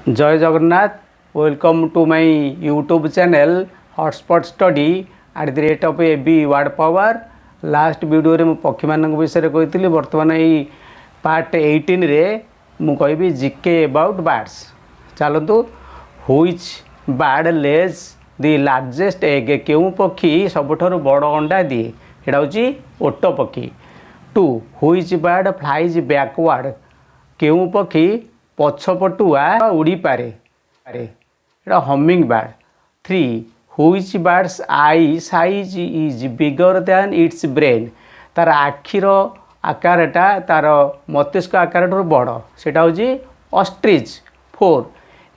जय Jagannath. Welcome to my YouTube channel hotspot study at the rate of AB word power. Last video रे मु पक्षी मान विषय कही बर्तमान यही पार्ट 18 रे मु कहि जीके अबाउट बर्ड्स। चलतु which bird lays the largest egg, केउ पक्षी सबुठारु बड़ अंडा दिए, एटा होची ओट पक्षी। 2 व्हिच बर्ड फ्लाइज बैकवर्ड, केउ पक्षी पछपटुआ उड़ी पारे, एटा hummingbird. 3 which bird's eye size is bigger than its brain, तार आखिर आकारटा तार मस्तिष्क आकार बड़, सेटा होची ostrich. 4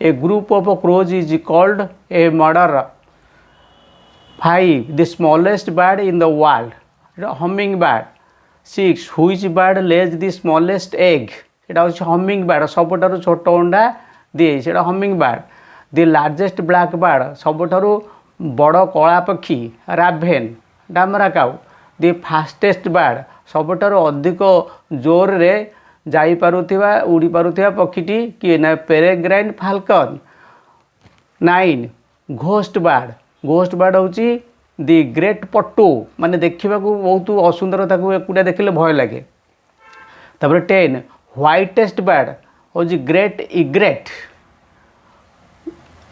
a group of crows is called a murder. 5 the smallest bird in the world, hummingbird. 6 which bird lays the smallest egg, एटा होची हमिंग बर्ड, सबुठारु छोट अंडा दिए, सेटा hummingbird. The largest black bird, सबुठारु बड़ कला पक्षी राभेन, डामरा काउ। द फास्टेस्ट बर्ड, सबुठारु अधिक जोर रे जाई पारुथिबा उड़ी पारुथिबा पक्षीटी किए ना, पेरेग्राइन falcon. 9 ghost bird, ghost bird होची द ग्रेट पट्टू, माने देखा बहुत असुंदर, ताकू एकुटिया देखले भय लगे। तापर 10 व्हाइटेस्ट बर्ड होची great egret.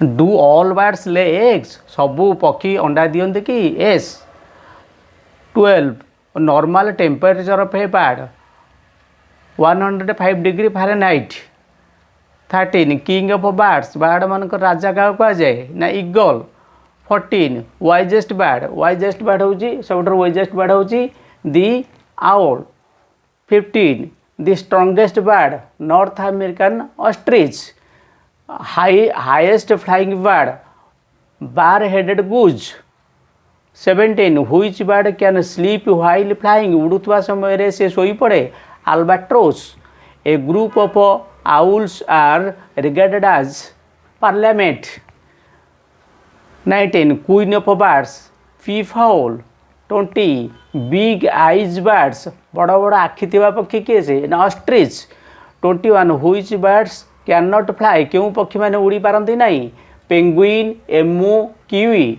Do all birds lay eggs, सबू पक्षी अंडा दियंते कि? Yes. 12 normal temperature of a bird 105 degree Fahrenheit. 13 king of birds, bird मानक राजा क्या कह जाए ना, eagle. 14 wisest bird, wisest bird होची सबुठारु वाइजेस्ट बर्ड होची the owl. 15 the strongest bird North American ostrich. Highest flying bird bar headed goose. 17 which bird can sleep while flying, उड़ुवा समय रे से सोई पड़े, albatross. A group of owls are regarded as parliament. 19 queen of birds peafowl. 20 big eyes birds, बड़ बड़ आखि थिबा पक्षी किए से ना, ostrich. 21 which birds can not fly, क्यों पक्षी माने उड़ी पारती नहीं, penguin, emu, kiwi.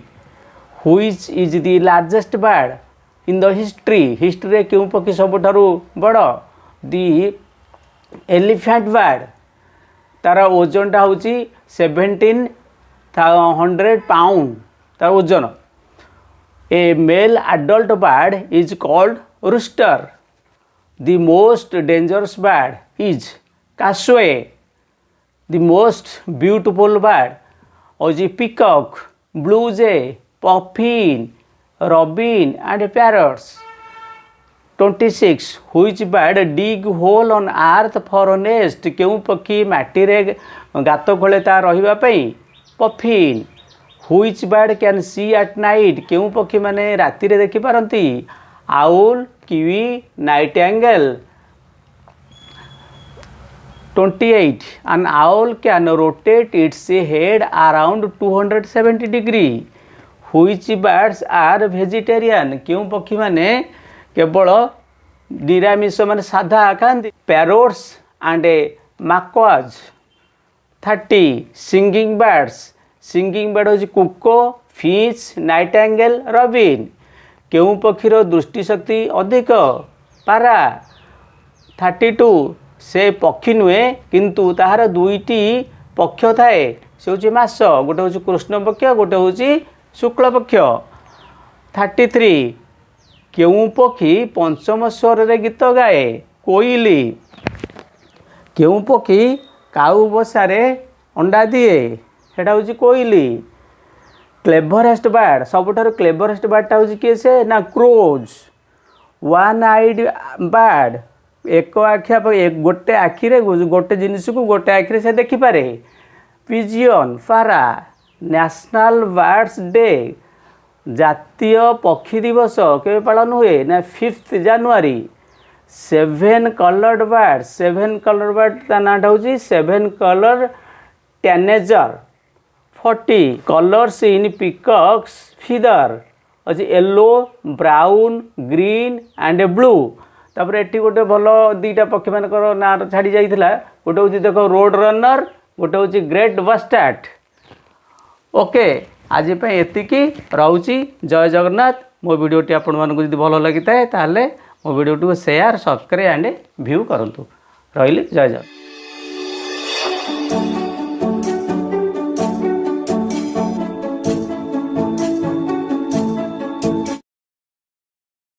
Which is the largest bird in the history, history रे क्यों पक्षी सबुठारु बड़, दी एलिफेंट बर्ड, तार ओजनटा होची 1700 पाउंड तार ओजन। A male adult bird is called rooster. The most dangerous bird is cassowary. The most beautiful bird is peacock, blue jay, puffin, robin and parrots. 26 which bird dig hole on earth for nest, क्यों पक्षी माटी रे गात खोले ता रहिबा पई, puffin. Which bird can see at night, क्यों पक्षी माने राति रे देखि पारंती, owl, kiwi, nightingale. 28 an owl can rotate its head around 270 degree. Which birds are vegetarian, क्यों पक्षी माने केवल निरामिष माने साधा खाती, parrots and macaws. 30 singing birds, singing bird होची कुको, फिश, नाइटिंगेल, रॉबिन। क्यों पक्षीर दृष्टिशक्ति अधिक, पारा। 32 से पक्षी नुहे किंतु ताहार दुईटी पक्ष थाए, से होची मास, गोटे होची कृष्ण पक्ष, गोटे होची शुक्ल पक्ष। 33 क्यों पक्षी पंचम स्वर रे गीत गाए, कोइली। क्यों पक्षी काऊ बसारे अंडा दिए, सेटा होची कोइली। क्लेवरेस्ट बर्ड, सबुठारु क्लेवरेस्ट बर्डटा होची किए से ना, क्रोज। वन आइड बर्ड, एक आखिया गोटे आखिरे गोटे जिनिस को गोटे आखिरे से देखिपारे, पिजियन, पारा। नेशनल बर्ड्स डे, जातीय पक्षी दिवस के पालन हुए ना, 5 जनवरी। 7 कलर्ड बर्ड, 7 कलर बर्ड ता नाटा होची 7 colour tanager. 40 colours in peacock's feather, अच्छी yellow, brown, green and blue. तापर एटी गोटे भल दीटा पक्षी मान ना छाड़ी जाइए, गोटे हूँ देख रोड रनर गोटे हूँ ग्रेट बस्टार्ड। ओके आज एतिकी रोची। जय जगन्नाथ। मो वीडियोटी आपण मानक जदि भल लगी थाए ताहले मो वीडियोटी को शेयर सब्सक्राइब एंड व्यू करंतु। रहिली जय जगन्नाथ।